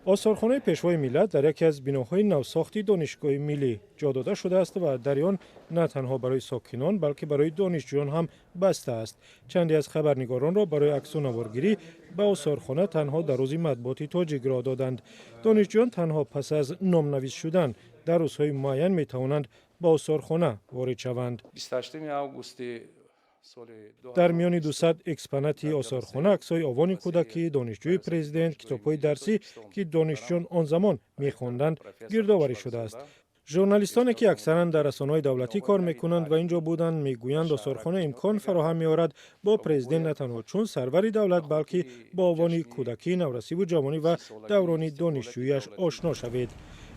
آثارخانه پیشوای ملت در یکی از بناهای نوساختی دانشگاه ملی جا داده شده است و در آن نه تنها برای ساکنان بلکه برای دانشجویان هم بسته است. چندی از خبرنگاران را برای عکس و نوارگیری به آثارخانه تنها در روز مطبوعات تاجیک را دادند. دانشجویان تنها پس از نامنویس شدن در روزهای معین می توانند به آثارخانه وارد شوند. 28 اوگوست در میان 200 اکسپوناتی آثارخانه عکس‌های آوان کودکی، دانشجوی پرزیدنت، کتاب‌های درسی که دانشجویان آن زمان می‌خواندند گردآوری شده است. ژورنالیستانی که اکثراً در رسانه‌های دولتی کار می‌کنند و اینجا بودند می‌گویند آثارخانه امکان فراهم می‌آورد با پرزیدنت نه تنها چون سروری دولت بلکه با آوان کودکی، نورسی و جوانی و دوران دانشجویی‌اش آشنا شوید.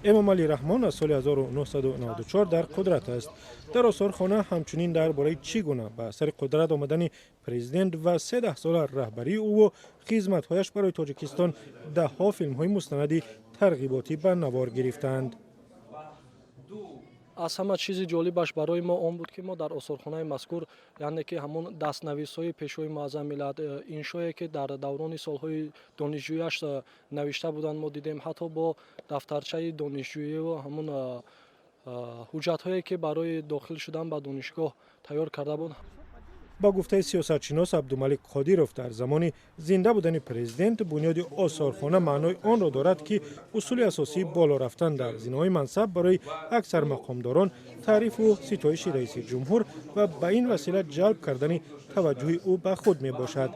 امام علی رحمان از سال 1994 در قدرت است. در آثارخانه همچنین درباره چگونه به سر قدرت آمدن پرزیدنت و 13 سال رهبری او و خدمت‌هایش برای تاجیکستان ده‌ها فیلم‌های مستندی ترغیباتی به نوار گرفتند. аз ҳама чизи ҷолибаш барои мо он буд ки мо дар осорхонаи мазкур яъне ки ҳамон дастнависҳои пешои муаззам миллат иншое ки дар даврони солҳои донишҷӯяш навишта буданд мо дидем. ҳатто бо дафтарчаи донишҷӯиву ҳамон ҳуҷҷатҳое ки барои дохил шудан ба донишгоҳ тайёр карда буд. با گفته سیاستشناس عبدالملک قادیروف در زمان زنده بودن پرزیدنت بنیاد آثارخانه معنای آن را دارد که اصول اساسی بالا رفتن در زینه‌های منصب برای اکثر مقامداران تعریف و ستایش رئیس جمهور و به این وسیله جلب کردن توجه او به خود می باشد.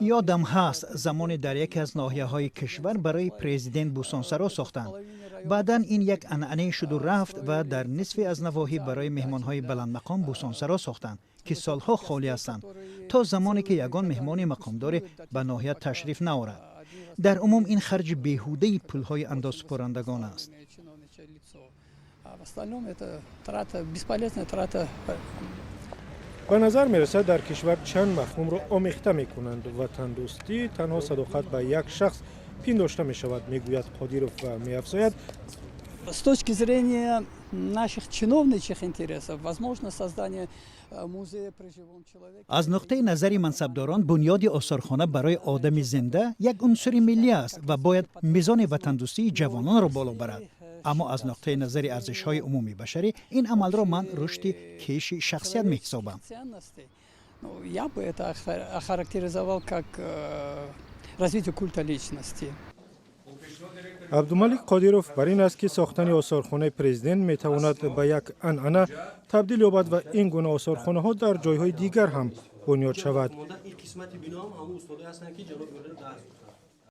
یادم هست زمانی در یکی از ناحیه‌های کشور برای پرزیدنت بوستانسرا ساختند. بعداً این یک عنعنه شد و رفت و در نصفی از نواحی برای مهمان‌های بلند مقام بوستانسرا ساختند که سالها خالی هستند تا زمانی که یگان مهمان مقامدار به ناحیه تشریف نیاورد. در عموم این خرج بیهوده پول‌های اندازه‌سپارندگان است. به نظر می رسد در کشور چند مفهوم را آمیخته می کنند. وطن دوستی تنها صداقت به یک شخص پنداشته می شود میگوید قادیروف و می افزاید С точки зрения наших чиновничьих интересов, возможно создание музея при живом человеке. از نقطه نظر منصبداران بنیاد آثارخانه برای آدم زنده یک عنصر ملی است و باید میزان وطندوستی جوانان را بالا برد. اما از نقطه نظر ارزش‌های عمومی بشری این عمل را من رشد کیش شخصیت می‌حسابم. Я бы это охарактеризовал как развитие культа личности. عبدالملک قادیروف بر این است که ساختن آثارخانه پرزیدنت می تواند به یک عنعنه تبدیل یابد و این گونه آثارخانه ها در جایهای دیگر هم بنیاد شود.